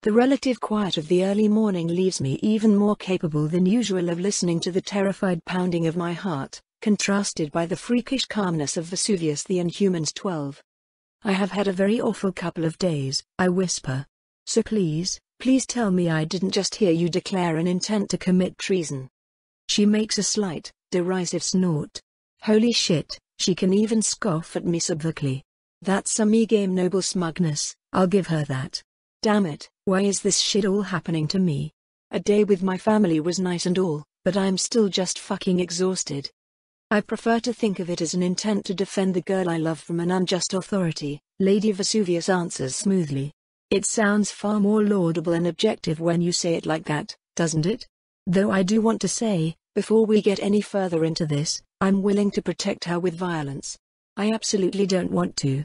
The relative quiet of the early morning leaves me even more capable than usual of listening to the terrified pounding of my heart, contrasted by the freakish calmness of Vesuvius the Inhuman's 12. I have had a very awful couple of days, I whisper. So please tell me I didn't just hear you declare an intent to commit treason. She makes a slight, derisive snort. Holy shit, she can even scoff at me subvocally. That's some e-game noble smugness, I'll give her that. Damn it, why is this shit all happening to me? A day with my family was nice and all, but I'm still just fucking exhausted. I prefer to think of it as an intent to defend the girl I love from an unjust authority, Lady Vesuvius answers smoothly. It sounds far more laudable and objective when you say it like that, doesn't it? Though I do want to say, before we get any further into this, I'm willing to protect her with violence. I absolutely don't want to.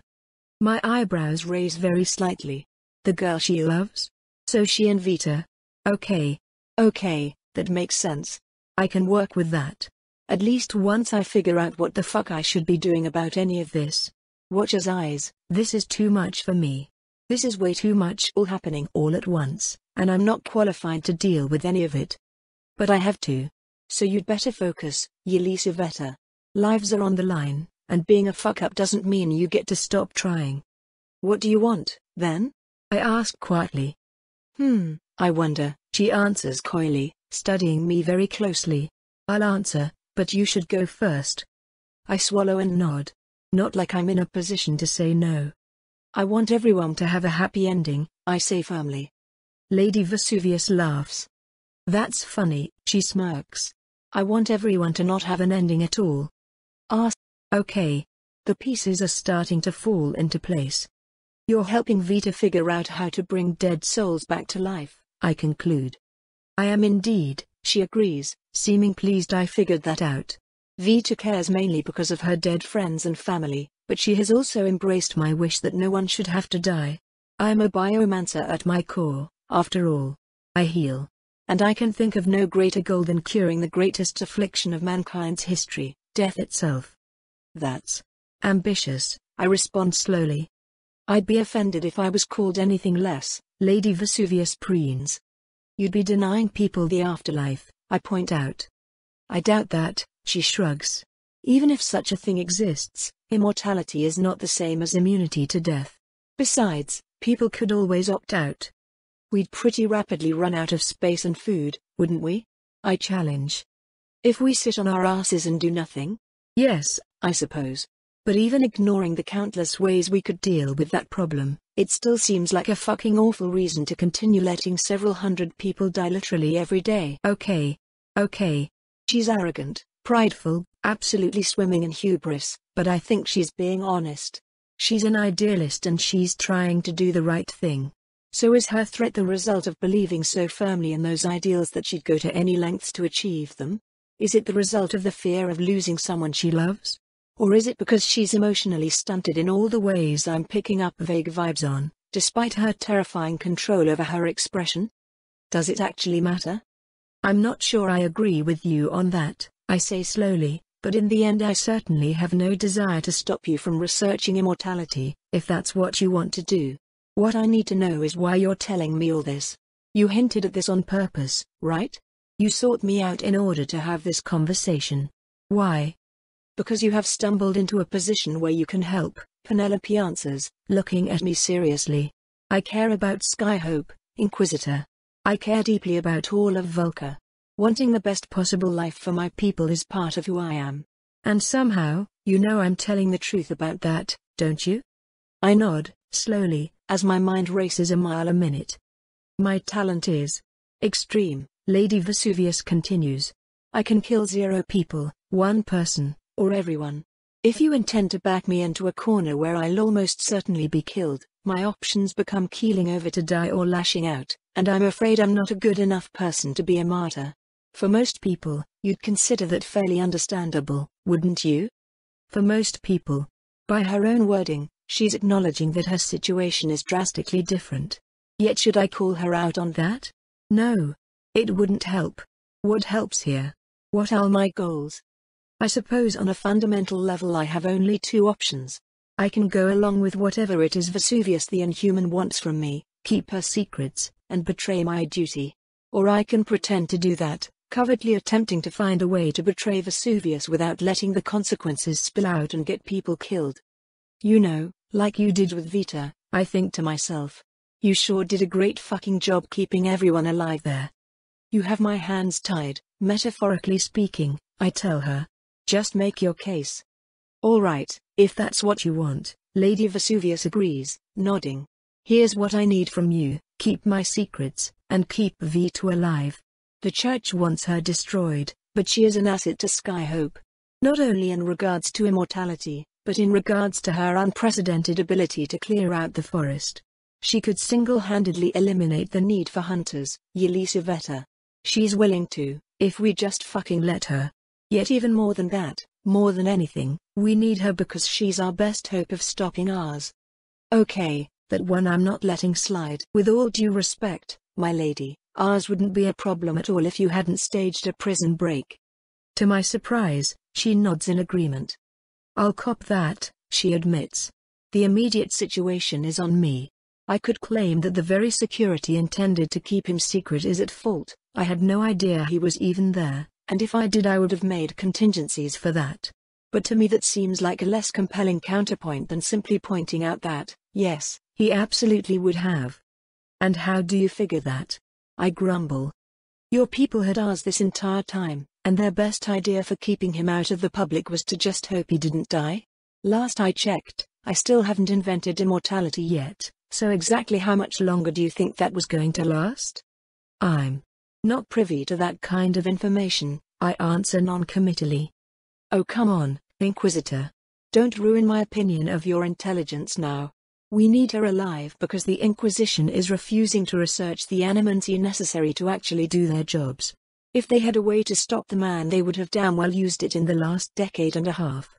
My eyebrows raise very slightly. The girl she loves? So she and Vita. Okay, that makes sense. I can work with that. At least once I figure out what the fuck I should be doing about any of this. Watcher's eyes. This is too much for me. This is way too much all happening all at once, and I'm not qualified to deal with any of it. But I have to. So you'd better focus, Yelisaveta. Lives are on the line, and being a fuck-up doesn't mean you get to stop trying. What do you want, then? I ask quietly. I wonder, she answers coyly, studying me very closely. I'll answer, but you should go first. I swallow and nod. Not like I'm in a position to say no. I want everyone to have a happy ending, I say firmly. Lady Vesuvius laughs. That's funny, she smirks. I want everyone to not have an ending at all. Okay. The pieces are starting to fall into place. You're helping Vita figure out how to bring dead souls back to life, I conclude. I am indeed, she agrees, seeming pleased I figured that out. Vita cares mainly because of her dead friends and family, but she has also embraced my wish that no one should have to die. I am a biomancer at my core, after all. I heal. And I can think of no greater goal than curing the greatest affliction of mankind's history, death itself. That's ambitious, I respond slowly. I'd be offended if I was called anything less, Lady Vesuvius preens. You'd be denying people the afterlife, I point out. I doubt that, she shrugs. Even if such a thing exists, immortality is not the same as immunity to death. Besides, people could always opt out. We'd pretty rapidly run out of space and food, wouldn't we? I challenge. If we sit on our asses and do nothing? Yes, I suppose. But even ignoring the countless ways we could deal with that problem, it still seems like a fucking awful reason to continue letting several hundred people die literally every day. Okay. She's arrogant, prideful, absolutely swimming in hubris, but I think she's being honest. She's an idealist and she's trying to do the right thing. So is her threat the result of believing so firmly in those ideals that she'd go to any lengths to achieve them? Is it the result of the fear of losing someone she loves? Or is it because she's emotionally stunted in all the ways I'm picking up vague vibes on, despite her terrifying control over her expression? Does it actually matter? I'm not sure I agree with you on that, I say slowly, but in the end I certainly have no desire to stop you from researching immortality, if that's what you want to do. What I need to know is why you're telling me all this. You hinted at this on purpose, right? You sought me out in order to have this conversation. Why? Because you have stumbled into a position where you can help, Penelope answers, looking at me seriously. I care about Skyhope, Inquisitor. I care deeply about all of Vulca. Wanting the best possible life for my people is part of who I am. And somehow, you know I'm telling the truth about that, don't you? I nod, slowly, as my mind races a mile a minute. My talent is extreme, Lady Vesuvius continues. I can kill 0 people, 1 person, or everyone. If you intend to back me into a corner where I'll almost certainly be killed, my options become keeling over to die or lashing out, and I'm afraid I'm not a good enough person to be a martyr. For most people, you'd consider that fairly understandable, wouldn't you? For most people. By her own wording, she's acknowledging that her situation is drastically different. Yet should I call her out on that? No. It wouldn't help. What helps here? What are my goals? I suppose on a fundamental level I have only 2 options. I can go along with whatever it is Vesuvius the Inhuman wants from me, keep her secrets, and betray my duty. Or I can pretend to do that, covertly attempting to find a way to betray Vesuvius without letting the consequences spill out and get people killed. You know, like you did with Vita, I think to myself. You sure did a great fucking job keeping everyone alive there. You have my hands tied, metaphorically speaking, I tell her. Just make your case. All right, if that's what you want, Lady Vesuvius agrees, nodding. Here's what I need from you: keep my secrets, and keep Vita alive. The church wants her destroyed, but she is an asset to Skyhope. Not only in regards to immortality, but in regards to her unprecedented ability to clear out the forest. She could single-handedly eliminate the need for hunters, Yelisaveta. She's willing to, if we just fucking let her. Yet even more than that, more than anything, we need her because she's our best hope of stopping ours. Okay, that one I'm not letting slide. With all due respect, my lady, ours wouldn't be a problem at all if you hadn't staged a prison break. To my surprise, she nods in agreement. I'll cop that, she admits. The immediate situation is on me. I could claim that the very security intended to keep him secret is at fault. I had no idea he was even there, and if I did I would have made contingencies for that. But to me that seems like a less compelling counterpoint than simply pointing out that, yes, he absolutely would have. And how do you figure that? I grumble. Your people had ours this entire time, and their best idea for keeping him out of the public was to just hope he didn't die? Last I checked, I still haven't invented immortality yet, so exactly how much longer do you think that was going to last? I'm not privy to that kind of information, I answer non-committally. Oh come on, Inquisitor. Don't ruin my opinion of your intelligence now. We need her alive because the Inquisition is refusing to research the animancy necessary to actually do their jobs. If they had a way to stop the man they would have damn well used it in the last decade and a half.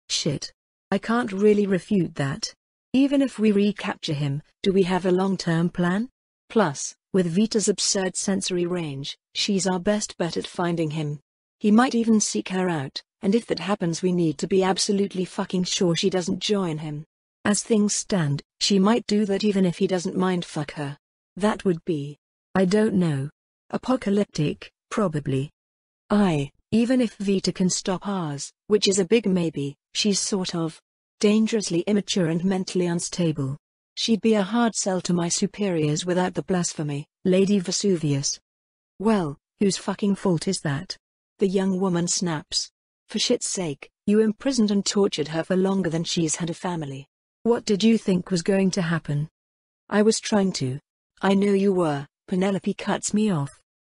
Shit. I can't really refute that. Even if we recapture him, do we have a long-term plan? Plus, with Vita's absurd sensory range, she's our best bet at finding him. He might even seek her out, and if that happens we need to be absolutely fucking sure she doesn't join him. As things stand, she might do that even if he doesn't mind fuck her. That would be, I don't know, apocalyptic, probably. Even if Vita can stop ours, which is a big maybe, she's sort of dangerously immature and mentally unstable. She'd be a hard sell to my superiors without the blasphemy, Lady Vesuvius. Well, whose fucking fault is that? The young woman snaps. For shit's sake, you imprisoned and tortured her for longer than she's had a family. What did you think was going to happen? I was trying to. I know you were, Penelope cuts me off.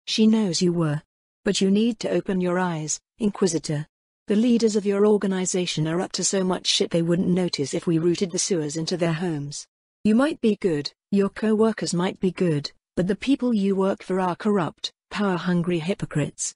She knows you were. But you need to open your eyes, Inquisitor. The leaders of your organization are up to so much shit they wouldn't notice if we routed the sewers into their homes. You might be good, your co-workers might be good, but the people you work for are corrupt, power-hungry hypocrites.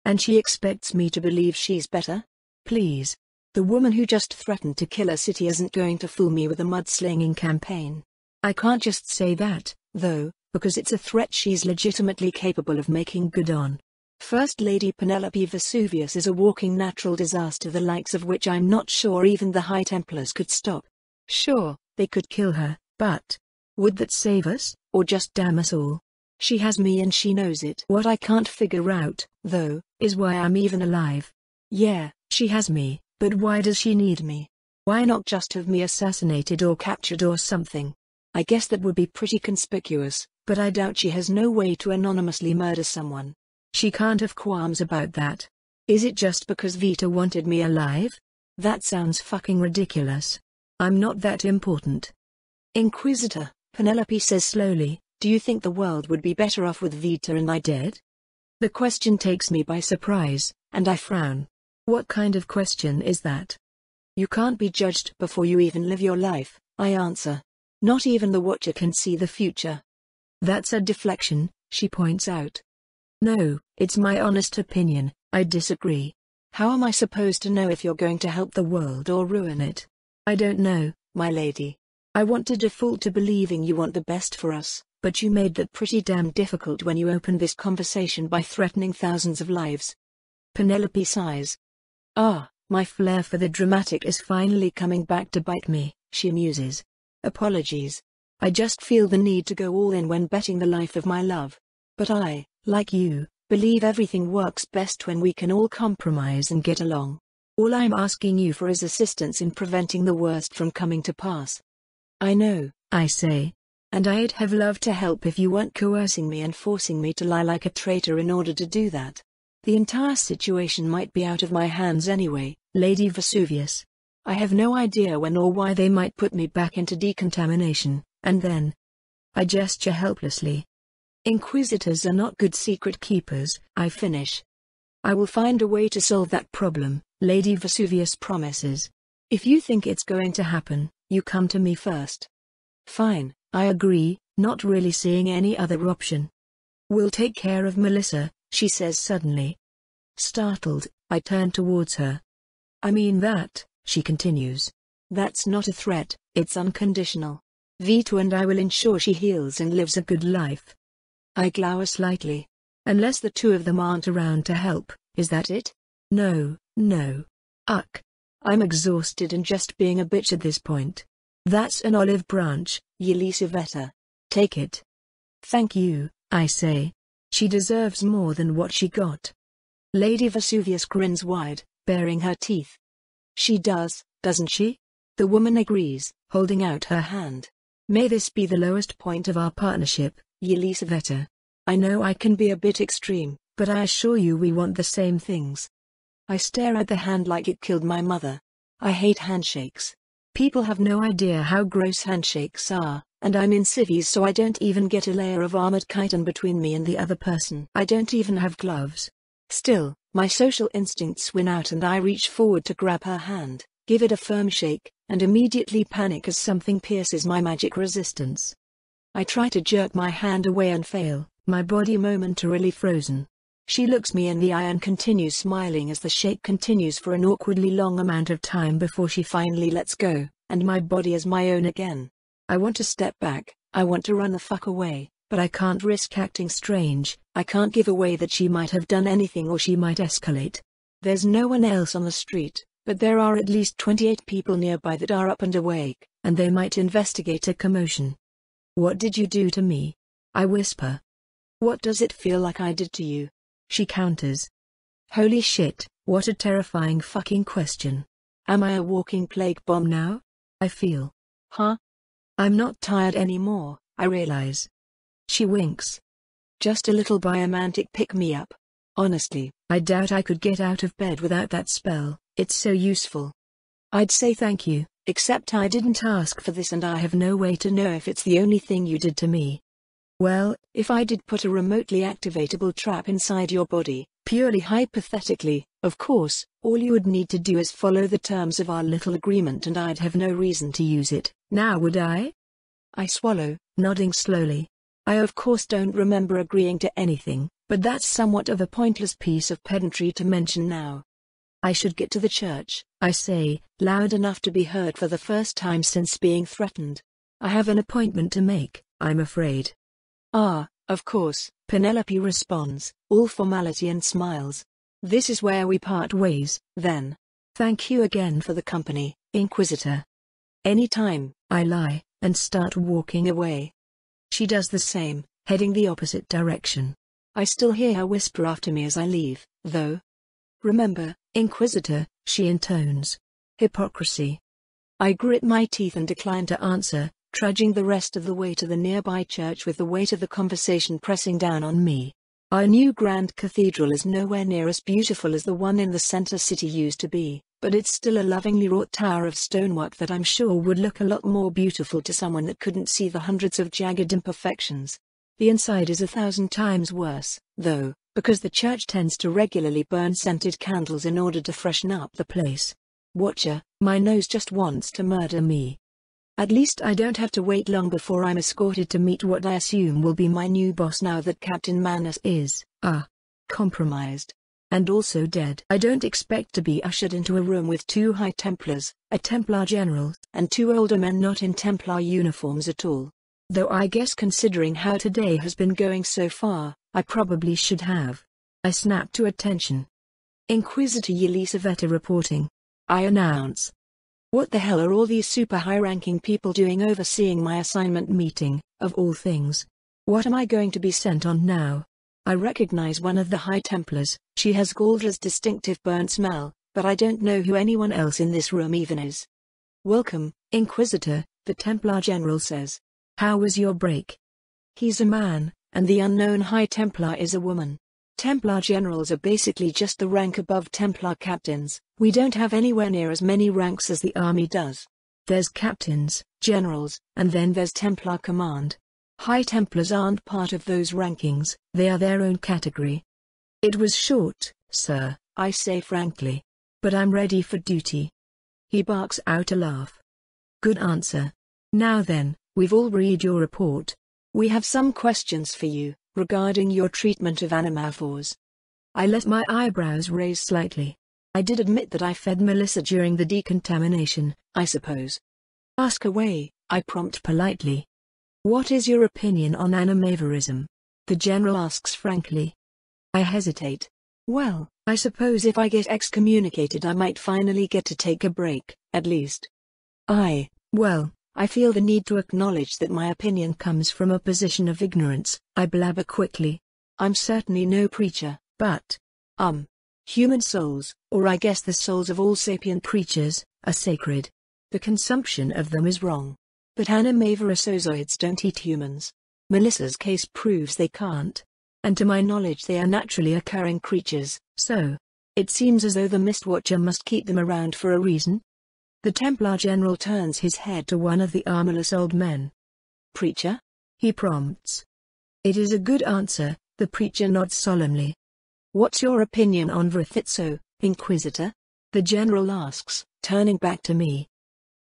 And she expects me to believe she's better? Please. The woman who just threatened to kill a city isn't going to fool me with a mudslinging campaign. I can't just say that, though, because it's a threat she's legitimately capable of making good on. First Lady Penelope Vesuvius is a walking natural disaster the likes of which I'm not sure even the High Templars could stop. Sure, they could kill her, but would that save us, or just damn us all? She has me and she knows it. What I can't figure out, though, is why I'm even alive. Yeah, she has me, but why does she need me? Why not just have me assassinated or captured or something? I guess that would be pretty conspicuous, but I doubt she has no way to anonymously murder someone. She can't have qualms about that. Is it just because Vita wanted me alive? That sounds fucking ridiculous. I'm not that important. Inquisitor, Penelope says slowly, do you think the world would be better off with Vita and I dead? The question takes me by surprise, and I frown. What kind of question is that? You can't be judged before you even live your life, I answer. Not even the Watcher can see the future. That's a deflection, she points out. No, it's my honest opinion, I disagree. How am I supposed to know if you're going to help the world or ruin it? I don't know, my lady. I want to default to believing you want the best for us, but you made that pretty damn difficult when you opened this conversation by threatening thousands of lives. Penelope sighs. Ah, my flair for the dramatic is finally coming back to bite me, she muses. Apologies. I just feel the need to go all in when betting the life of my love. But I, like you, believe everything works best when we can all compromise and get along. All I'm asking you for is assistance in preventing the worst from coming to pass. I know, I say. And I'd have loved to help if you weren't coercing me and forcing me to lie like a traitor in order to do that. The entire situation might be out of my hands anyway, Lady Vesuvius. I have no idea when or why they might put me back into decontamination, and then I gesture helplessly. Inquisitors are not good secret keepers, I finish. I will find a way to solve that problem, Lady Vesuvius promises. If you think it's going to happen, you come to me first. Fine, I agree, not really seeing any other option. We'll take care of Melissa, she says suddenly. Startled, I turn towards her. I mean that, she continues. That's not a threat, it's unconditional. Vito and I will ensure she heals and lives a good life. I glower slightly. Unless the two of them aren't around to help, is that it? No, no. Uck. I'm exhausted and just being a bitch at this point. That's an olive branch, Yelisaveta. Take it. Thank you, I say. She deserves more than what she got. Lady Vesuvius grins wide, baring her teeth. She does, doesn't she? The woman agrees, holding out her hand. May this be the lowest point of our partnership, Yelisaveta. I know I can be a bit extreme, but I assure you we want the same things. I stare at the hand like it killed my mother. I hate handshakes. People have no idea how gross handshakes are, and I'm in civvies so I don't even get a layer of armored chitin between me and the other person. I don't even have gloves. Still, my social instincts win out and I reach forward to grab her hand, give it a firm shake, and immediately panic as something pierces my magic resistance. I try to jerk my hand away and fail, my body momentarily frozen. She looks me in the eye and continues smiling as the shake continues for an awkwardly long amount of time before she finally lets go, and my body is my own again. I want to step back, I want to run the fuck away, but I can't risk acting strange, I can't give away that she might have done anything or she might escalate. There's no one else on the street, but there are at least 28 people nearby that are up and awake, and they might investigate a commotion. What did you do to me? I whisper. What does it feel like I did to you? She counters. Holy shit, what a terrifying fucking question. Am I a walking plague bomb now? I feel. Huh? I'm not tired anymore, I realize. She winks. Just a little biomantic pick-me-up. Honestly, I doubt I could get out of bed without that spell, it's so useful. I'd say thank you, except I didn't ask for this and I have no way to know if it's the only thing you did to me. Well, if I did put a remotely activatable trap inside your body, purely hypothetically, of course, all you would need to do is follow the terms of our little agreement and I'd have no reason to use it, now would I? I swallow, nodding slowly. I of course don't remember agreeing to anything, but that's somewhat of a pointless piece of pedantry to mention now. I should get to the church, I say, loud enough to be heard for the first time since being threatened. I have an appointment to make, I'm afraid. Ah, of course, Penelope responds, all formality and smiles. This is where we part ways, then. Thank you again for the company, Inquisitor. Anytime, I lie, and start walking away. She does the same, heading the opposite direction. I still hear her whisper after me as I leave, though. Remember, Inquisitor, she intones. Hypocrisy. I grit my teeth and decline to answer, trudging the rest of the way to the nearby church with the weight of the conversation pressing down on me. Our new grand cathedral is nowhere near as beautiful as the one in the center city used to be, but it's still a lovingly wrought tower of stonework that I'm sure would look a lot more beautiful to someone that couldn't see the hundreds of jagged imperfections. The inside is 1,000 times worse, though, because the church tends to regularly burn scented candles in order to freshen up the place. Watcher, my nose just wants to murder me. At least I don't have to wait long before I'm escorted to meet what I assume will be my new boss now that Captain Manus is, compromised. And also dead. I don't expect to be ushered into a room with 2 High Templars, a Templar General, and 2 older men not in Templar uniforms at all. Though I guess considering how today has been going so far, I probably should have. I snap to attention. Inquisitor Yelisaveta reporting. I announce. What the hell are all these super high-ranking people doing overseeing my assignment meeting, of all things? What am I going to be sent on now? I recognize one of the High Templars. She has Galdra's distinctive burnt smell, but I don't know who anyone else in this room even is. Welcome, Inquisitor, the Templar General says. How was your break? He's a man, and the unknown High Templar is a woman. Templar Generals are basically just the rank above Templar Captains. We don't have anywhere near as many ranks as the army does. There's Captains, Generals, and then there's Templar Command. High Templars aren't part of those rankings, they are their own category. It was short, sir, I say frankly. But I'm ready for duty. He barks out a laugh. Good answer. Now then, we've all read your report. We have some questions for you, regarding your treatment of animorphs. I let my eyebrows raise slightly. I did admit that I fed Melissa during the decontamination, I suppose. Ask away, I prompt politely. What is your opinion on animorphism? The general asks frankly. I hesitate. Well, I suppose if I get excommunicated I might finally get to take a break, at least. Well, I feel the need to acknowledge that my opinion comes from a position of ignorance, I blabber quickly. I'm certainly no preacher, but, human souls, or I guess the souls of all sapient creatures, are sacred. The consumption of them is wrong. But animorphozoids don't eat humans. Melissa's case proves they can't. And to my knowledge they are naturally occurring creatures, so it seems as though the Mistwatcher must keep them around for a reason. The Templar General turns his head to one of the armorless old men. Preacher? He prompts. It is a good answer, the preacher nods solemnly. What's your opinion on Vrithitso, Inquisitor? The general asks, turning back to me.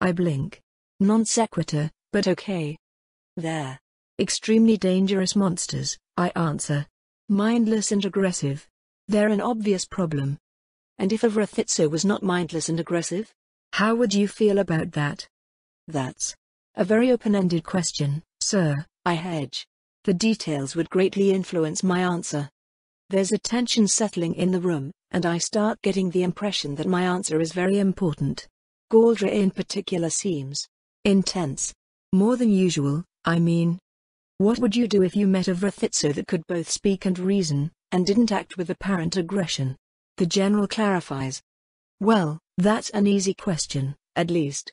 I blink. Non sequitur, but okay. They're extremely dangerous monsters, I answer. Mindless and aggressive. They're an obvious problem. And if a Vrithitso was not mindless and aggressive? How would you feel about that? That's a very open-ended question, sir, I hedge. The details would greatly influence my answer. There's a tension settling in the room, and I start getting the impression that my answer is very important. Galdra in particular seems intense. More than usual, I mean. What would you do if you met a Vrithitso that could both speak and reason, and didn't act with apparent aggression? The general clarifies. Well, that's an easy question, at least.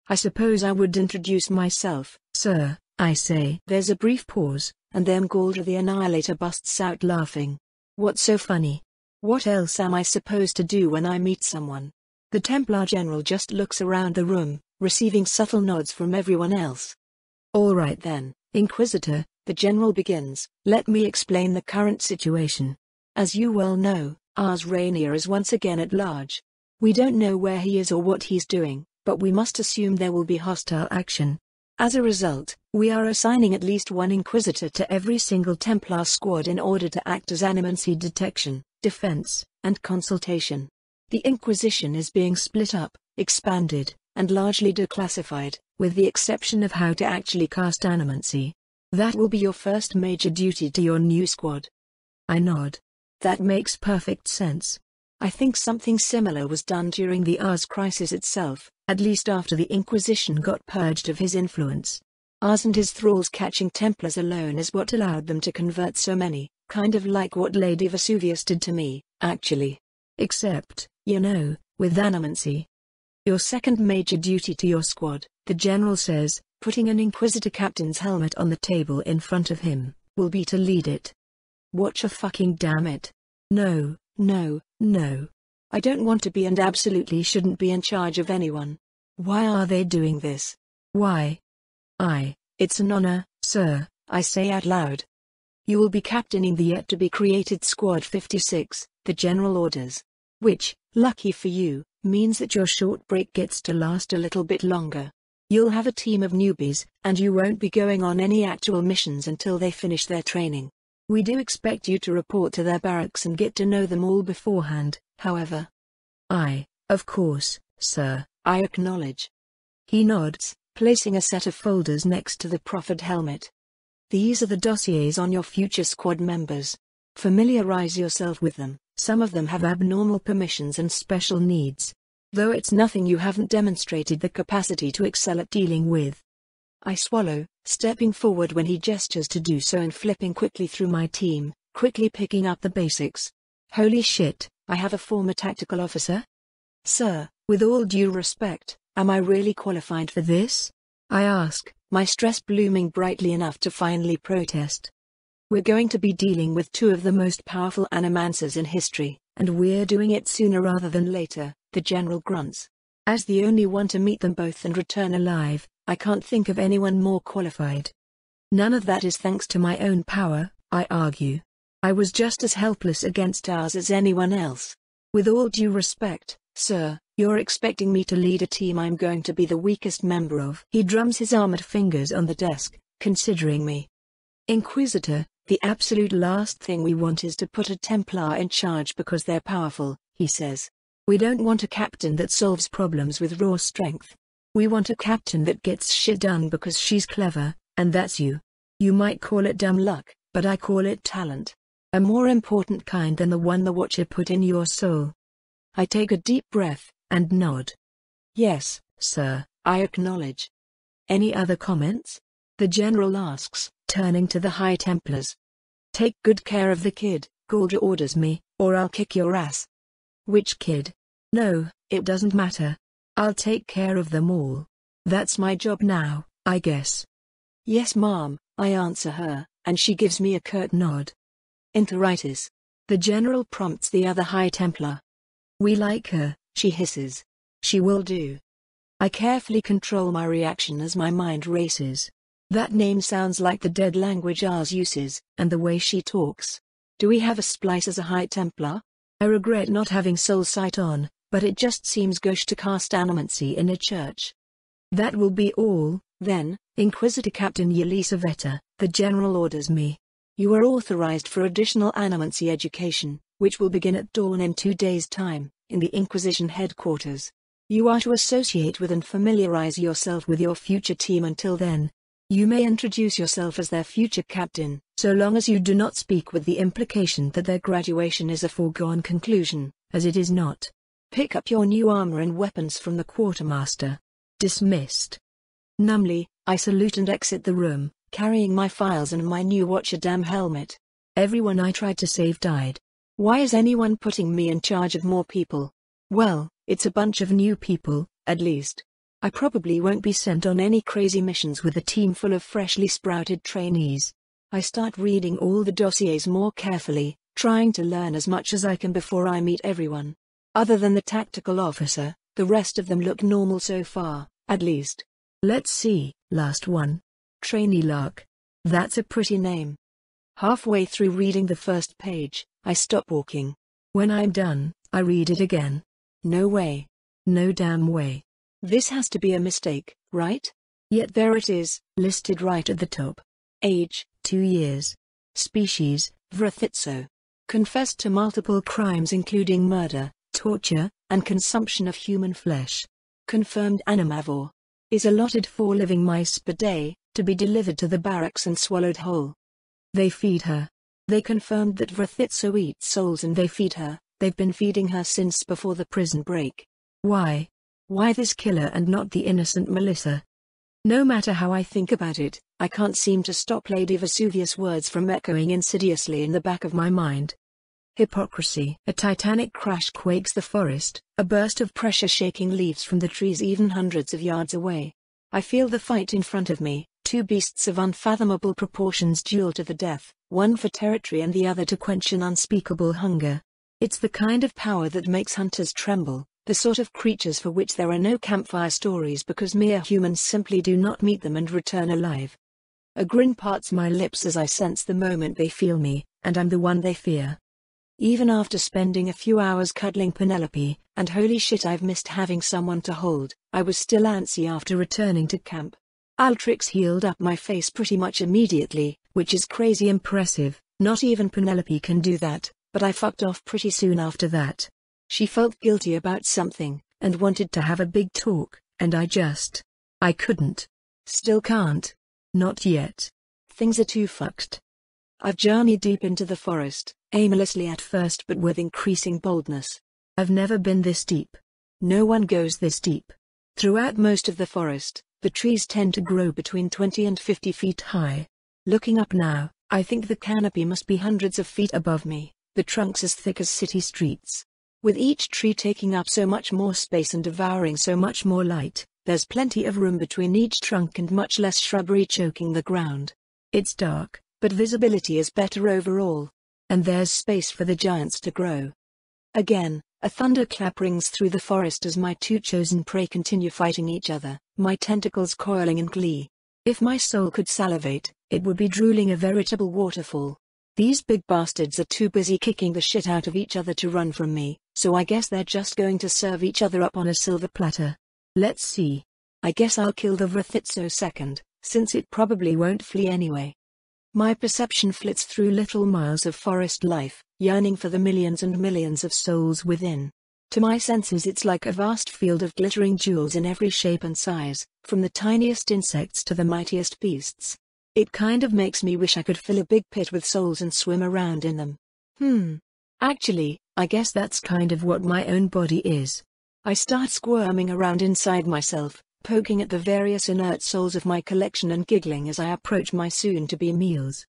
I suppose I would introduce myself, sir, I say. There's a brief pause, and then Galdra the Annihilator busts out laughing. What's so funny? What else am I supposed to do when I meet someone? The Templar General just looks around the room, receiving subtle nods from everyone else. All right then, Inquisitor, the General begins, let me explain the current situation. As you well know, Ars Rainier is once again at large. We don't know where he is or what he's doing, but we must assume there will be hostile action. As a result, we are assigning at least one Inquisitor to every single Templar squad in order to act as animancy detection, defense, and consultation. The Inquisition is being split up, expanded, and largely declassified, with the exception of how to actually cast animancy. That will be your first major duty to your new squad. I nod. That makes perfect sense. I think something similar was done during the Ars crisis itself, at least after the Inquisition got purged of his influence. Ars and his thralls catching Templars alone is what allowed them to convert so many, kind of like what Lady Vesuvius did to me, actually. Except, you know, with animancy. Your second major duty to your squad, the general says, putting an Inquisitor captain's helmet on the table in front of him, will be to lead it. Watch a fucking damn it. No. No. I don't want to be and absolutely shouldn't be in charge of anyone. Why are they doing this? Why? It's an honor, sir, I say out loud. You will be captaining the yet-to-be-created Squad 56, the general orders. Which, lucky for you, means that your short break gets to last a little bit longer. You'll have a team of newbies, and you won't be going on any actual missions until they finish their training. We do expect you to report to their barracks and get to know them all beforehand, however. Of course, sir, I acknowledge. He nods, placing a set of folders next to the proffered helmet. These are the dossiers on your future squad members. Familiarize yourself with them. Some of them have abnormal permissions and special needs. though it's nothing you haven't demonstrated the capacity to excel at dealing with. I swallow, stepping forward when he gestures to do so and flipping quickly through my team, quickly picking up the basics. Holy shit, I have a former tactical officer? Sir, with all due respect, am I really qualified for this? I ask, my stress blooming brightly enough to finally protest. We're going to be dealing with two of the most powerful animancers in history, and we're doing it sooner rather than later, the general grunts. As the only one to meet them both and return alive, I can't think of anyone more qualified. None of that is thanks to my own power, I argue. I was just as helpless against ours as anyone else. With all due respect, sir, you're expecting me to lead a team I'm going to be the weakest member of. He drums his armored fingers on the desk, considering me. Inquisitor, the absolute last thing we want is to put a Templar in charge because they're powerful, he says. We don't want a captain that solves problems with raw strength. We want a captain that gets shit done because she's clever, and that's you. You might call it dumb luck, but I call it talent. A more important kind than the one the Watcher put in your soul. I take a deep breath, and nod. Yes, sir, I acknowledge. Any other comments? The general asks, turning to the High Templars. Take good care of the kid, Gulger orders me, or I'll kick your ass. Which kid? No, it doesn't matter. I'll take care of them all. That's my job now, I guess. Yes, ma'am, I answer her, and she gives me a curt nod. Enteritis. The general prompts the other High Templar. We like her, she hisses. She will do. I carefully control my reaction as my mind races. That name sounds like the dead language ours uses, and the way she talks. Do we have a splice as a High Templar? I regret not having soul sight on, but it just seems gauche to cast animancy in a church. That will be all, then, Inquisitor Captain Yelisaveta, the general orders me. You are authorized for additional animancy education, which will begin at dawn in 2 days' time, in the Inquisition headquarters. You are to associate with and familiarize yourself with your future team until then. You may introduce yourself as their future captain, so long as you do not speak with the implication that their graduation is a foregone conclusion, as it is not. Pick up your new armor and weapons from the quartermaster. Dismissed. Numbly, I salute and exit the room, carrying my files and my new Watcher damn helmet. Everyone I tried to save died. Why is anyone putting me in charge of more people? Well, it's a bunch of new people, at least. I probably won't be sent on any crazy missions with a team full of freshly sprouted trainees. I start reading all the dossiers more carefully, trying to learn as much as I can before I meet everyone. Other than the tactical officer, the rest of them look normal so far, at least. Let's see, last one. Trainee Lark. That's a pretty name. Halfway through reading the first page, I stop walking. When I'm done, I read it again. No way. No damn way. This has to be a mistake, right? Yet there it is, listed right at the top. Age, 2 years. Species, Vrithitso. Confessed to multiple crimes including murder, torture, and consumption of human flesh. Confirmed animavore. Is allotted 4 living mice per day, to be delivered to the barracks and swallowed whole. They feed her. They confirmed that Vrithitso eats souls and they feed her. They've been feeding her since before the prison break. Why? Why this killer and not the innocent Melissa? No matter how I think about it, I can't seem to stop Lady Vesuvius' words from echoing insidiously in the back of my mind. Hypocrisy. A titanic crash quakes the forest, a burst of pressure shaking leaves from the trees even hundreds of yards away. I feel the fight in front of me, 2 beasts of unfathomable proportions duel to the death, one for territory and the other to quench an unspeakable hunger. It's the kind of power that makes hunters tremble, the sort of creatures for which there are no campfire stories because mere humans simply do not meet them and return alive. A grin parts my lips as I sense the moment they feel me, and I'm the one they fear. Even after spending a few hours cuddling Penelope, and holy shit I've missed having someone to hold, I was still antsy after returning to camp. Altrix healed up my face pretty much immediately, which is crazy impressive. Not even Penelope can do that, but I fucked off pretty soon after that. She felt guilty about something, and wanted to have a big talk, and I couldn't. Still can't. Not yet. Things are too fucked. I've journeyed deep into the forest, aimlessly at first but with increasing boldness. I've never been this deep. No one goes this deep. Throughout most of the forest, the trees tend to grow between 20 and 50 feet high. Looking up now, I think the canopy must be hundreds of feet above me, the trunks as thick as city streets. With each tree taking up so much more space and devouring so much more light, there's plenty of room between each trunk and much less shrubbery choking the ground. It's dark, but visibility is better overall. And there's space for the giants to grow. Again, a thunderclap rings through the forest as my two chosen prey continue fighting each other, my tentacles coiling in glee. If my soul could salivate, it would be drooling a veritable waterfall. These big bastards are too busy kicking the shit out of each other to run from me, so I guess they're just going to serve each other up on a silver platter. Let's see. I guess I'll kill the Vrithitso second, since it probably won't flee anyway. My perception flits through little miles of forest life, yearning for the millions and millions of souls within. To my senses it's like a vast field of glittering jewels in every shape and size, from the tiniest insects to the mightiest beasts. It kind of makes me wish I could fill a big pit with souls and swim around in them. Actually, I guess that's kind of what my own body is. I start squirming around inside myself, poking at the various inert souls of my collection and giggling as I approach my soon-to-be meals.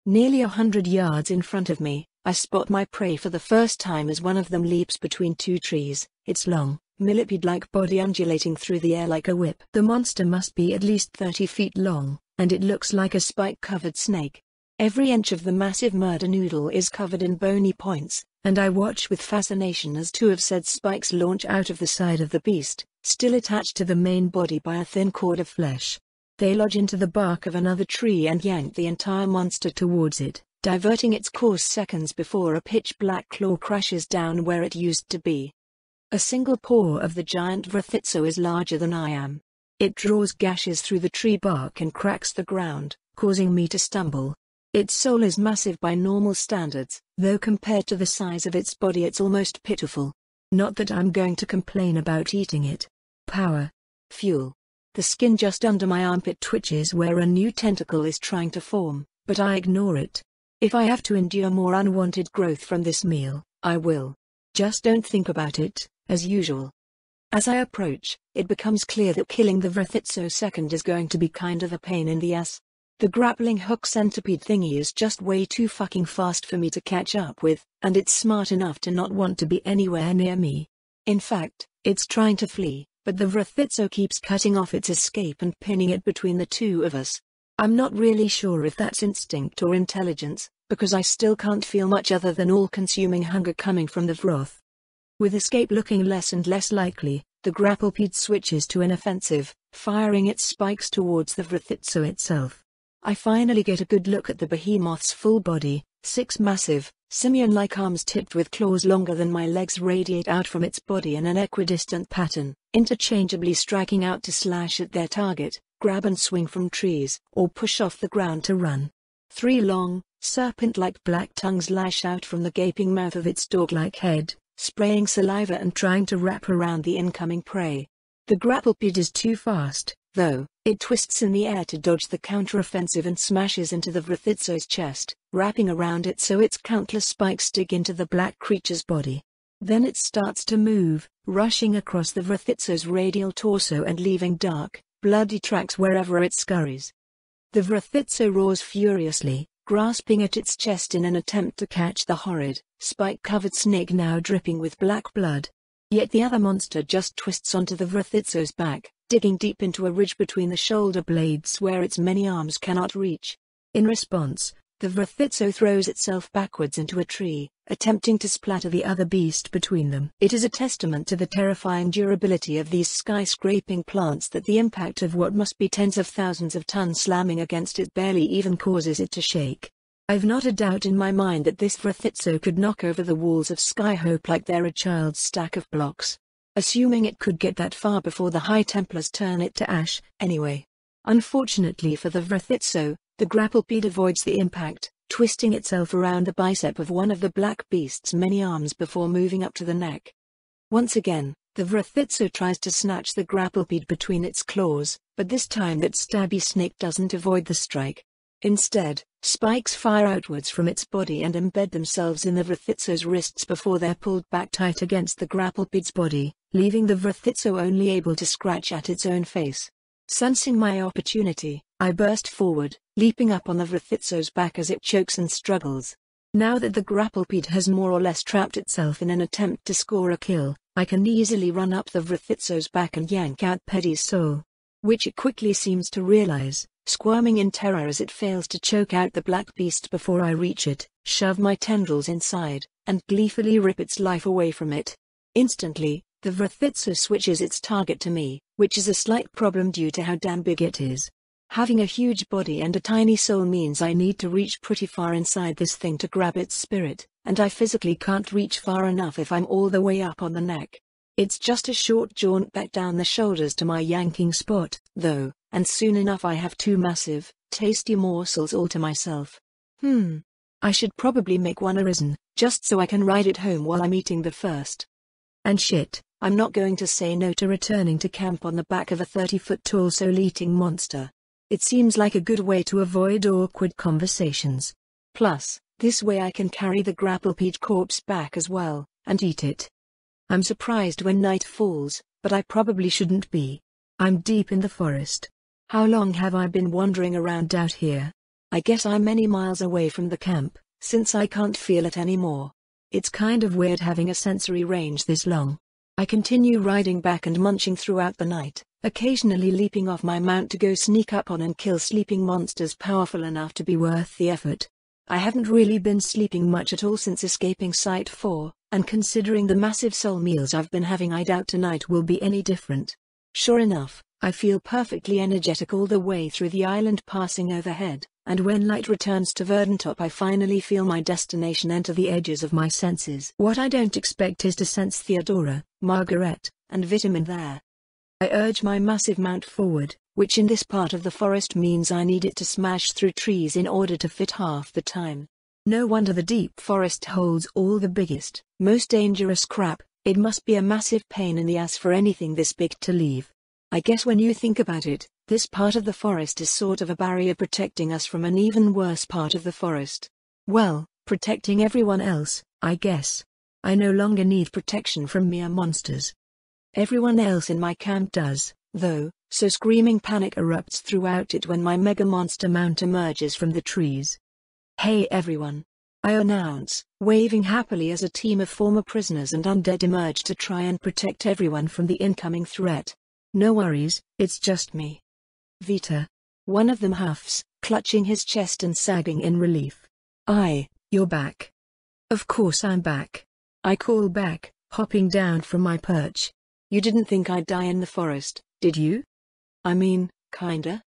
Nearly 100 yards in front of me, I spot my prey for the first time as one of them leaps between two trees, its long, millipede-like body undulating through the air like a whip. The monster must be at least 30 feet long, and it looks like a spike-covered snake. Every inch of the massive murder noodle is covered in bony points, and I watch with fascination as two of said spikes launch out of the side of the beast, still attached to the main body by a thin cord of flesh. They lodge into the bark of another tree and yank the entire monster towards it, diverting its course seconds before a pitch-black claw crashes down where it used to be. A single paw of the giant Vrithitso is larger than I am. It draws gashes through the tree bark and cracks the ground, causing me to stumble. Its soul is massive by normal standards, though compared to the size of its body it's almost pitiful. Not that I'm going to complain about eating it. Power. Fuel. The skin just under my armpit twitches where a new tentacle is trying to form, but I ignore it. If I have to endure more unwanted growth from this meal, I will. Just don't think about it, as usual. As I approach, it becomes clear that killing the Vrithitso second is going to be kind of a pain in the ass. The grappling hook centipede thingy is just way too fucking fast for me to catch up with, and it's smart enough to not want to be anywhere near me. In fact, it's trying to flee, but the Vrithitso keeps cutting off its escape and pinning it between the two of us. I'm not really sure if that's instinct or intelligence, because I still can't feel much other than all-consuming hunger coming from the Vroth. With escape looking less and less likely, the grapplepede switches to an offensive, firing its spikes towards the Vrithitso itself. I finally get a good look at the behemoth's full body, 6 massive, simian-like arms tipped with claws longer than my legs radiate out from its body in an equidistant pattern, interchangeably striking out to slash at their target, grab and swing from trees, or push off the ground to run. 3 long, serpent-like black tongues lash out from the gaping mouth of its dog-like head, spraying saliva and trying to wrap around the incoming prey. The grapplepede is too fast, though. It twists in the air to dodge the counteroffensive and smashes into the Vrithitso's chest, wrapping around it so its countless spikes dig into the black creature's body. Then it starts to move, rushing across the Vrithitso's radial torso and leaving dark, bloody tracks wherever it scurries. The Vrithitso roars furiously, grasping at its chest in an attempt to catch the horrid, spike-covered snake now dripping with black blood. Yet the other monster just twists onto the Vrithitso's back, digging deep into a ridge between the shoulder blades where its many arms cannot reach. In response, the Vrithitso throws itself backwards into a tree, attempting to splatter the other beast between them. It is a testament to the terrifying durability of these skyscraping plants that the impact of what must be tens of thousands of tons slamming against it barely even causes it to shake. I've not a doubt in my mind that this Vrithitso could knock over the walls of Skyhope like they're a child's stack of blocks. Assuming it could get that far before the High Templars turn it to ash, anyway. Unfortunately for the Vrithitso, the grapplepede avoids the impact, twisting itself around the bicep of one of the black beast's many arms before moving up to the neck. Once again, the Vrithitso tries to snatch the grapplepede between its claws, but this time that stabby snake doesn't avoid the strike. Instead, spikes fire outwards from its body and embed themselves in the Vrithitso's wrists before they're pulled back tight against the grapplepede's body, leaving the Vrithitso only able to scratch at its own face. Sensing my opportunity, I burst forward, leaping up on the Vrithitso's back as it chokes and struggles. Now that the grapplepede has more or less trapped itself in an attempt to score a kill, I can easily run up the Vrithitso's back and yank out Peddy's soul, which it quickly seems to realize, squirming in terror as it fails to choke out the black beast before I reach it, shove my tendrils inside, and gleefully rip its life away from it. Instantly, the Vrithitso switches its target to me, which is a slight problem due to how damn big it is. Having a huge body and a tiny soul means I need to reach pretty far inside this thing to grab its spirit, and I physically can't reach far enough if I'm all the way up on the neck. It's just a short jaunt back down the shoulders to my yanking spot, though, and soon enough I have two massive, tasty morsels all to myself. I should probably make one arisen, just so I can ride it home while I'm eating the first. And shit, I'm not going to say no to returning to camp on the back of a 30-foot-tall soul-eating monster. It seems like a good way to avoid awkward conversations. Plus, this way I can carry the grapplepede corpse back as well, and eat it. I'm surprised when night falls, but I probably shouldn't be. I'm deep in the forest. How long have I been wandering around out here? I guess I'm many miles away from the camp, since I can't feel it anymore. It's kind of weird having a sensory range this long. I continue riding back and munching throughout the night, occasionally leaping off my mount to go sneak up on and kill sleeping monsters powerful enough to be worth the effort. I haven't really been sleeping much at all since escaping Site 4, and considering the massive soul meals I've been having, I doubt tonight will be any different. Sure enough, I feel perfectly energetic all the way through the island passing overhead, and when light returns to Verdantop I finally feel my destination enter the edges of my senses. What I don't expect is to sense Theodora, Margaret, and Vitamin there. I urge my massive mount forward, which in this part of the forest means I need it to smash through trees in order to fit half the time. No wonder the deep forest holds all the biggest, most dangerous crap. It must be a massive pain in the ass for anything this big to leave. I guess when you think about it, this part of the forest is sort of a barrier protecting us from an even worse part of the forest. Well, protecting everyone else, I guess. I no longer need protection from mere monsters. Everyone else in my camp does, though, so screaming panic erupts throughout it when my mega monster mount emerges from the trees. Hey everyone! I announce, waving happily as a team of former prisoners and undead emerge to try and protect everyone from the incoming threat. No worries, it's just me. Vita. One of them huffs, clutching his chest and sagging in relief. You're back. Of course I'm back. I call back, hopping down from my perch. You didn't think I'd die in the forest, did you? I mean, kinda.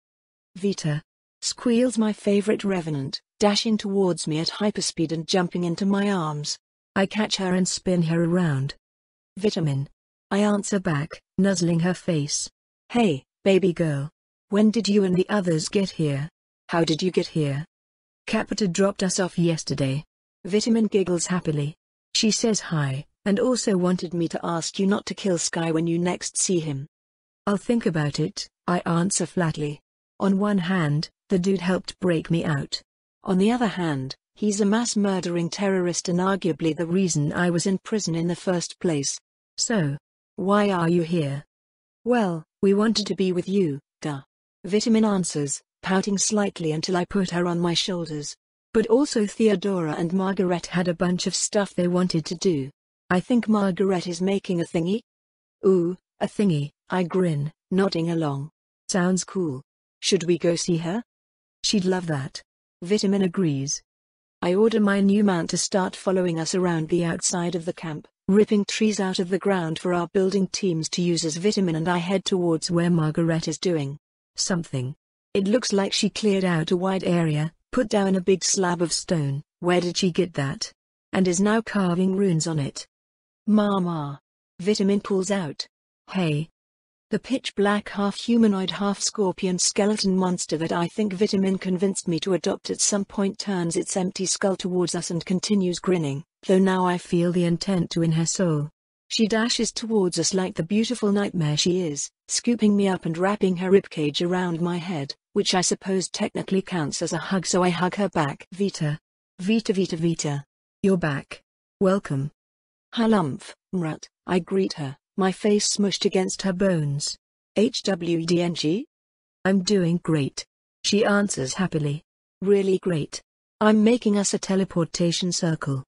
Vita. Squeals my favorite revenant, dashing towards me at hyperspeed and jumping into my arms. I catch her and spin her around. Vitamin. I answer back, nuzzling her face. Hey, baby girl. When did you and the others get here? How did you get here? Capita dropped us off yesterday. Vitamin giggles happily. She says hi, and also wanted me to ask you not to kill Sky when you next see him. I'll think about it, I answer flatly. On one hand, the dude helped break me out. On the other hand, he's a mass-murdering terrorist and arguably the reason I was in prison in the first place. So, why are you here? Well, we wanted to be with you, duh. Vitamin answers, pouting slightly until I put her on my shoulders. But also Theodora and Margaret had a bunch of stuff they wanted to do. I think Margaret is making a thingy? Ooh, a thingy, I grin, nodding along. Sounds cool. Should we go see her? She'd love that. Vitamin agrees. I order my new mount to start following us around the outside of the camp, ripping trees out of the ground for our building teams to use as Vitamin and I head towards where Margaret is doing something. It looks like she cleared out a wide area, put down a big slab of stone. Where did she get that? And is now carving runes on it. Mama. Vitamin pulls out. Hey. The pitch-black half-humanoid half-scorpion skeleton monster that I think Vitamin convinced me to adopt at some point turns its empty skull towards us and continues grinning, though now I feel the intent to in her soul. She dashes towards us like the beautiful nightmare she is, scooping me up and wrapping her ribcage around my head, which I suppose technically counts as a hug, so I hug her back. Vita. Vita. You're back. Welcome. Halumph, Mrut, I greet her, my face smushed against her bones. HWDNG? I'm doing great. She answers happily. Really great. I'm making us a teleportation circle.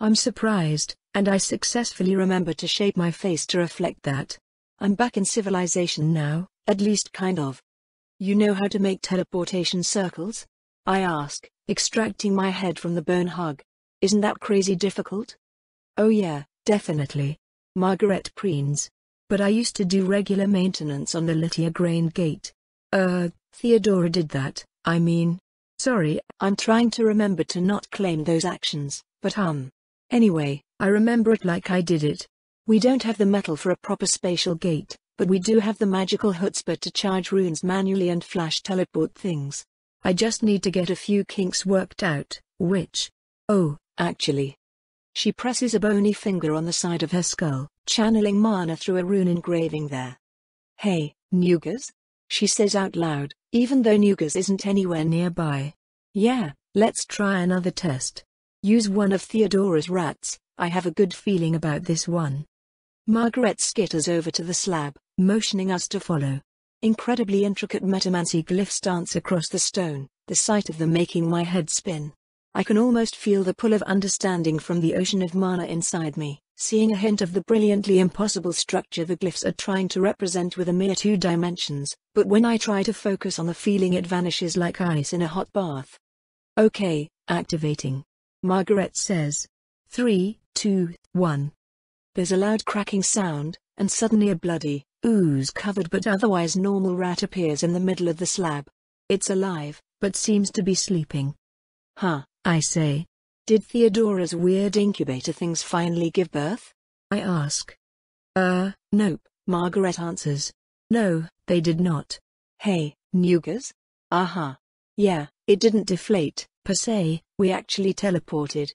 I'm surprised, and I successfully remember to shape my face to reflect that. I'm back in civilization now, at least kind of. You know how to make teleportation circles? I ask, extracting my head from the bone hug. Isn't that crazy difficult? Oh yeah, definitely. Margaret preens. But I used to do regular maintenance on the Litia grain gate. Theodora did that, I mean. Sorry, I'm trying to remember to not claim those actions, but Anyway, I remember it like I did it. We don't have the metal for a proper spatial gate, but we do have the magical chutzpah to charge runes manually and flash teleport things. I just need to get a few kinks worked out, which... Oh, actually. She presses a bony finger on the side of her skull, channeling mana through a rune engraving there. Hey, Nugas? She says out loud, even though Nugas isn't anywhere nearby. Yeah, let's try another test. Use one of Theodora's rats, I have a good feeling about this one. Margaret skitters over to the slab, motioning us to follow. Incredibly intricate metamancy glyphs dance across the stone, the sight of them making my head spin. I can almost feel the pull of understanding from the ocean of mana inside me, seeing a hint of the brilliantly impossible structure the glyphs are trying to represent with a mere 2 dimensions, but when I try to focus on the feeling it vanishes like ice in a hot bath. Okay, activating. Margaret says. 3, 2, 1. There's a loud cracking sound, and suddenly a bloody, ooze-covered but otherwise normal rat appears in the middle of the slab. It's alive, but seems to be sleeping. Huh, I say. Did Theodora's weird incubator things finally give birth? I ask. Nope, Margaret answers. No, they did not. Hey, Nugas? Uh-huh. Yeah, it didn't deflate, per se, we actually teleported.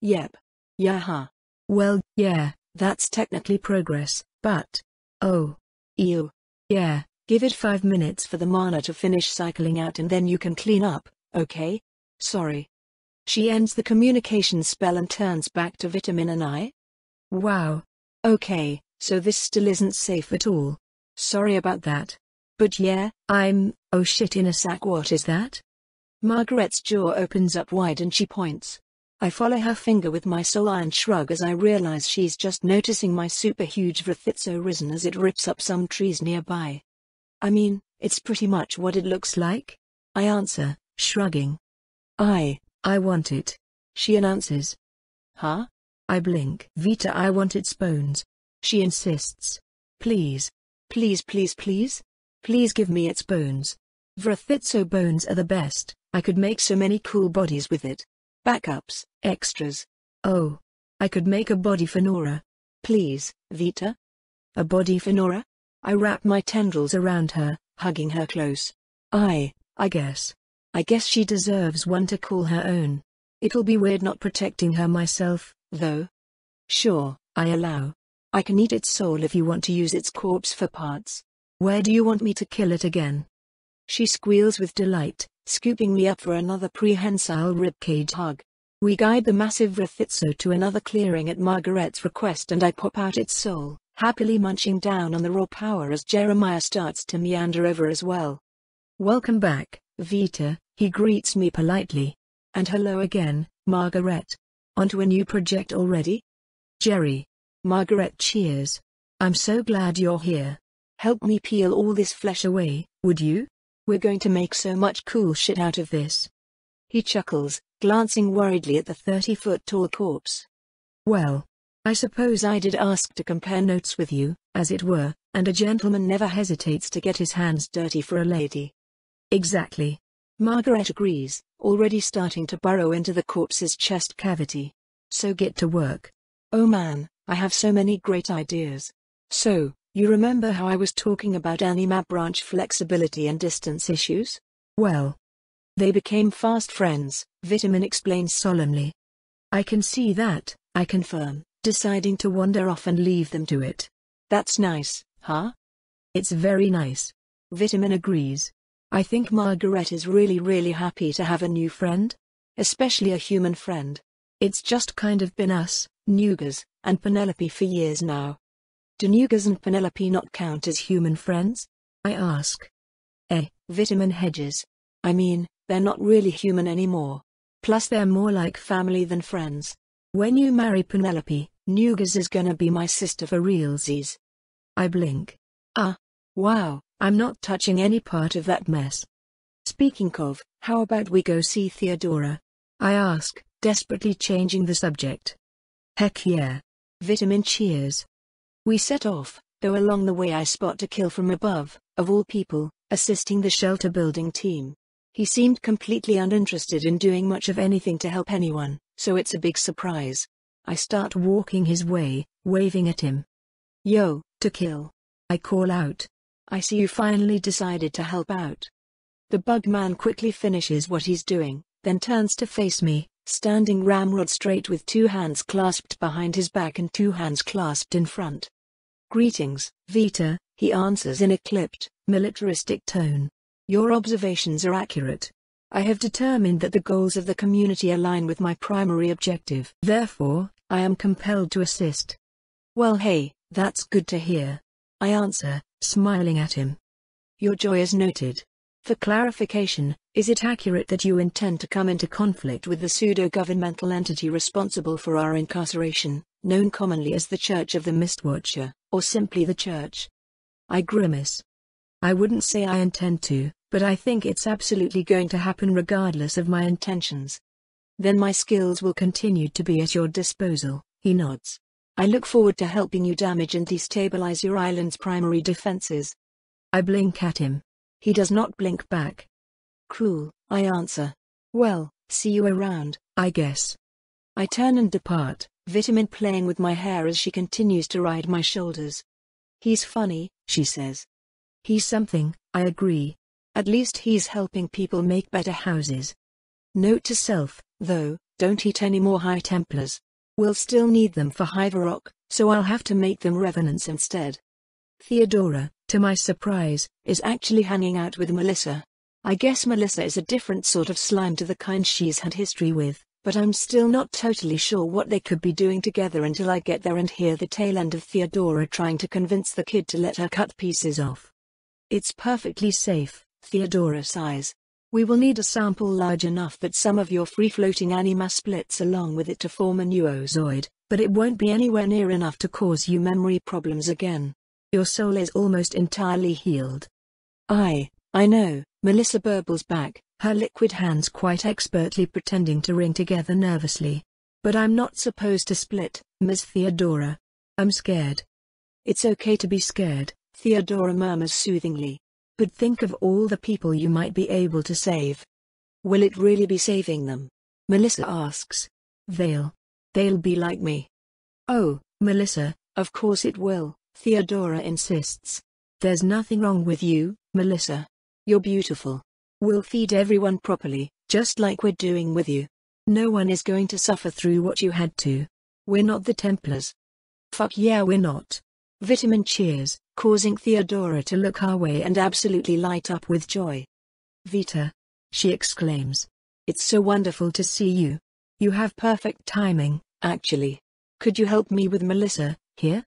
Yep. Yeah. Well, yeah, that's technically progress, but... Oh. Ew. Yeah, give it 5 minutes for the mana to finish cycling out and then you can clean up, okay? Sorry. She ends the communication spell and turns back to Vitamin and I. Wow. Okay, so this still isn't safe at all. Sorry about that. But yeah, oh shit in a sack, what is that? Margaret's jaw opens up wide and she points. I follow her finger with my soul and shrug as I realize she's just noticing my super huge Vrithitso risen as it rips up some trees nearby. I mean, it's pretty much what it looks like. I answer, shrugging. I want it. She announces. Huh? I blink. Vita, I want its bones. She insists. Please. Please, please, please? Please give me its bones. Vrithitso bones are the best, I could make so many cool bodies with it. Backups, extras. Oh. I could make a body for Nora. Please, Vita? A body for Nora? I wrap my tendrils around her, hugging her close. I guess she deserves one to call her own. It'll be weird not protecting her myself, though. Sure, I allow. I can eat its soul if you want to use its corpse for parts. Where do you want me to kill it again? She squeals with delight, scooping me up for another prehensile ribcage hug. We guide the massive Vrithitso to another clearing at Margaret's request and I pop out its soul, happily munching down on the raw power as Jeremiah starts to meander over as well. Welcome back, Vita, he greets me politely. And hello again, Margaret. Onto a new project already? Jerry. Margaret cheers. I'm so glad you're here. Help me peel all this flesh away, would you? We're going to make so much cool shit out of this. He chuckles, glancing worriedly at the 30-foot-tall corpse. Well, I suppose I did ask to compare notes with you, as it were, and a gentleman never hesitates to get his hands dirty for a lady. Exactly. Margaret agrees, already starting to burrow into the corpse's chest cavity. So get to work. Oh man, I have so many great ideas. So, you remember how I was talking about anima branch flexibility and distance issues? Well, they became fast friends, Vitamin explains solemnly. I can see that, I confirm, deciding to wander off and leave them to it. That's nice, huh? It's very nice. Vitamin agrees. I think Margaret is really happy to have a new friend. Especially a human friend. It's just kind of been us, Nugas, and Penelope for years now. Do Nugas and Penelope not count as human friends? I ask. Vitamin Hedges. I mean, they're not really human anymore. Plus they're more like family than friends. When you marry Penelope, Nugas is gonna be my sister for realsies. I blink. Wow, I'm not touching any part of that mess. Speaking of, how about we go see Theodora? I ask, desperately changing the subject. Heck yeah. Vitamin cheers. We set off, though along the way I spot a kill from above, of all people, assisting the shelter building team. He seemed completely uninterested in doing much of anything to help anyone, so it's a big surprise. I start walking his way, waving at him. Yo, to kill. I call out. I see you finally decided to help out. The bug man quickly finishes what he's doing, then turns to face me, standing ramrod straight with 2 hands clasped behind his back and 2 hands clasped in front. Greetings, Vita, he answers in a clipped, militaristic tone. Your observations are accurate. I have determined that the goals of the community align with my primary objective. Therefore, I am compelled to assist. Well hey, that's good to hear. I answer, smiling at him. Your joy is noted. For clarification, is it accurate that you intend to come into conflict with the pseudo-governmental entity responsible for our incarceration, known commonly as the Church of the Mistwatcher, or simply the Church? I grimace. I wouldn't say I intend to, but I think it's absolutely going to happen regardless of my intentions. Then my skills will continue to be at your disposal, he nods. I look forward to helping you damage and destabilize your island's primary defenses. I blink at him. He does not blink back. Cruel, I answer. Well, see you around, I guess. I turn and depart, Vitamin playing with my hair as she continues to ride my shoulders. He's funny, she says. He's something, I agree. At least he's helping people make better houses. Note to self, though, don't eat any more High Templars. We'll still need them for Hyvarok, so I'll have to make them revenants instead. Theodora, to my surprise, is actually hanging out with Melissa. I guess Melissa is a different sort of slime to the kind she's had history with, but I'm still not totally sure what they could be doing together until I get there and hear the tail end of Theodora trying to convince the kid to let her cut pieces off. It's perfectly safe, Theodora sighs. We will need a sample large enough that some of your free-floating anima splits along with it to form a new oozoid, but it won't be anywhere near enough to cause you memory problems again. Your soul is almost entirely healed. I know, Melissa burbles back, her liquid hands quite expertly pretending to ring together nervously. But I'm not supposed to split, Ms. Theodora. I'm scared. It's okay to be scared, Theodora murmurs soothingly. But think of all the people you might be able to save. Will it really be saving them? Melissa asks. They'll be like me. Oh, Melissa, of course it will, Theodora insists. There's nothing wrong with you, Melissa. You're beautiful. We'll feed everyone properly, just like we're doing with you. No one is going to suffer through what you had to. We're not the Templars. Fuck yeah, we're not. Vitamin cheers, causing Theodora to look our way and absolutely light up with joy. Vita, she exclaims. It's so wonderful to see you. You have perfect timing, actually. Could you help me with Melissa, here?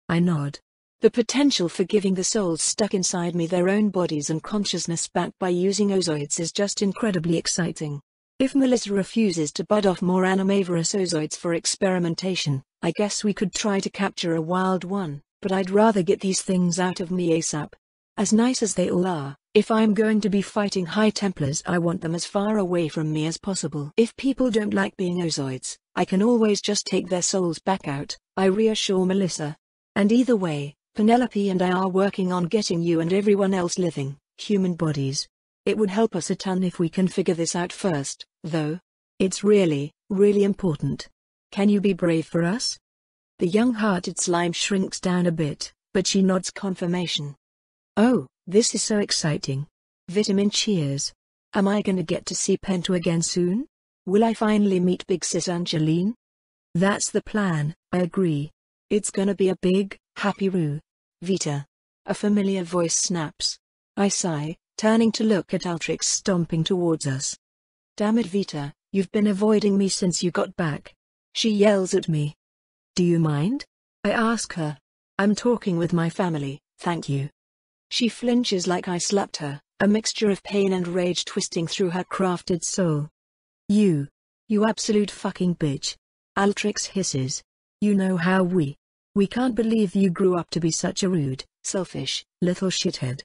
I nod. The potential for giving the souls stuck inside me their own bodies and consciousness back by using oozoids is just incredibly exciting. If Melissa refuses to bud off more animavorous oozoids for experimentation, I guess we could try to capture a wild one. But I'd rather get these things out of me ASAP. As nice as they all are, if I'm going to be fighting High Templars I want them as far away from me as possible. If people don't like being oozoids, I can always just take their souls back out, I reassure Melissa. And either way, Penelope and I are working on getting you and everyone else living, human bodies. It would help us a ton if we can figure this out first, though. It's really, really important. Can you be brave for us? The young-hearted slime shrinks down a bit, but she nods confirmation. Oh, this is so exciting. Vitamin cheers. Am I gonna get to see Pento again soon? Will I finally meet Big Sis Angeline? That's the plan, I agree. It's gonna be a big, happy roo. Vita. A familiar voice snaps. I sigh, turning to look at Altrix stomping towards us. Damn it Vita, you've been avoiding me since you got back. She yells at me. Do you mind? I ask her. I'm talking with my family, thank you. She flinches like I slapped her, a mixture of pain and rage twisting through her crafted soul. You absolute fucking bitch. Altrix hisses. You know how we can't believe you grew up to be such a rude, selfish, little shithead.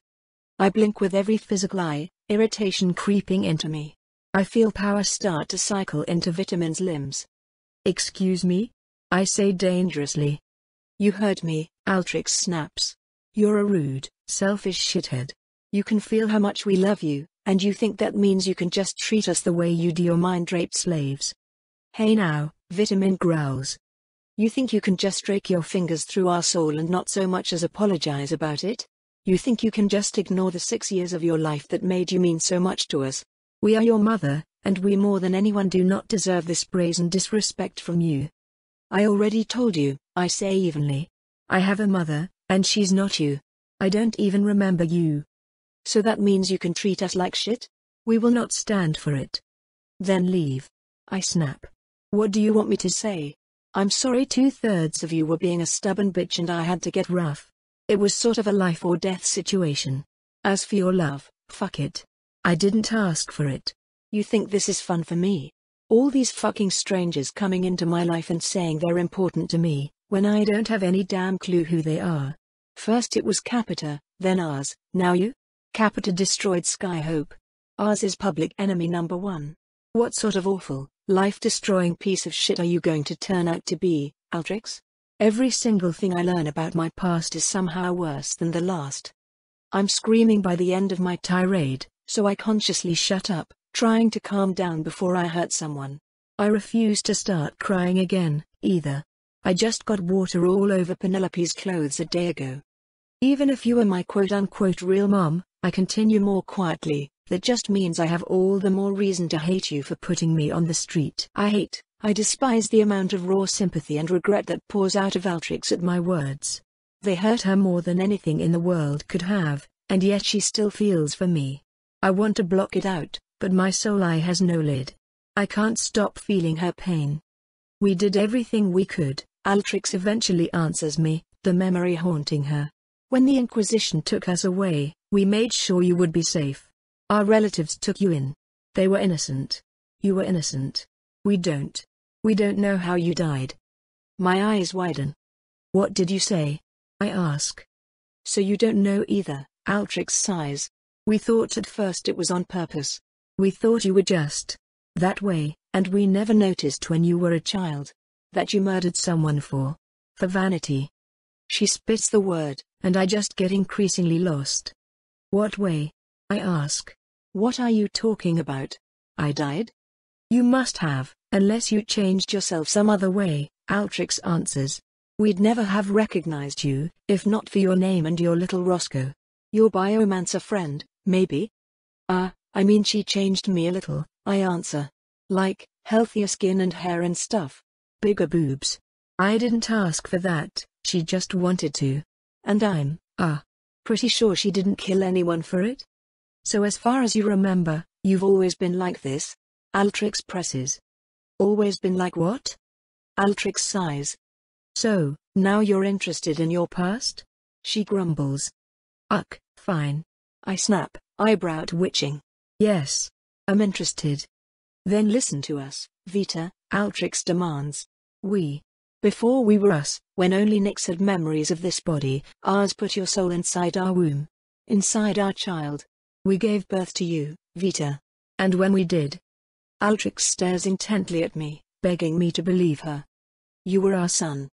I blink with every physical eye, irritation creeping into me. I feel power start to cycle into Vitamin's limbs. Excuse me? I say dangerously. You heard me, Altrix snaps. You're a rude, selfish shithead. You can feel how much we love you, and you think that means you can just treat us the way you do your mind-raped slaves. Hey now, Vitamin growls. You think you can just rake your fingers through our soul and not so much as apologize about it? You think you can just ignore the 6 years of your life that made you mean so much to us? We are your mother, and we more than anyone do not deserve this brazen disrespect from you. I already told you, I say evenly. I have a mother, and she's not you. I don't even remember you. So that means you can treat us like shit? We will not stand for it. Then leave. I snap. What do you want me to say? I'm sorry 2/3 of you were being a stubborn bitch and I had to get rough. It was sort of a life or death situation. As for your love, fuck it. I didn't ask for it. You think this is fun for me? All these fucking strangers coming into my life and saying they're important to me, when I don't have any damn clue who they are. First it was Capita, then ours, now you? Capita destroyed Skyhope. Ours is public enemy number 1. What sort of awful, life-destroying piece of shit are you going to turn out to be, Altrix? Every single thing I learn about my past is somehow worse than the last. I'm screaming by the end of my tirade, so I consciously shut up, trying to calm down before I hurt someone. I refuse to start crying again, either. I just got water all over Penelope's clothes a day ago. Even if you were my quote-unquote real mom, I continue more quietly, that just means I have all the more reason to hate you for putting me on the street. I despise the amount of raw sympathy and regret that pours out of Altrix at my words. They hurt her more than anything in the world could have, and yet she still feels for me. I want to block it out, but my soul eye has no lid. I can't stop feeling her pain. We did everything we could, Altrix eventually answers me, the memory haunting her. When the Inquisition took us away, we made sure you would be safe. Our relatives took you in. They were innocent. You were innocent. We don't know how you died. My eyes widen. What did you say? I ask. So you don't know either, Altrix sighs. We thought at first it was on purpose. We thought you were just that way, and we never noticed when you were a child that you murdered someone for vanity. She spits the word, and I just get increasingly lost. What way? I ask. What are you talking about? I died? You must have, unless you changed yourself some other way, Altrix answers. We'd never have recognized you, if not for your name and your little Roscoe. Your biomancer friend, maybe? I mean she changed me a little, I answer. Like, healthier skin and hair and stuff. Bigger boobs. I didn't ask for that, she just wanted to. And I'm, pretty sure she didn't kill anyone for it? So as far as you remember, you've always been like this? Altrix presses. Always been like what? Altrix sighs. So, now you're interested in your past? She grumbles. Fine. I snap, eyebrow twitching. Yes. I'm interested. Then listen to us, Vita, Altrix demands. Before we were us, when only Nyx had memories of this body, ours put your soul inside our womb. Inside our child. We gave birth to you, Vita. And when we did, Altrix stares intently at me, begging me to believe her. You were our son.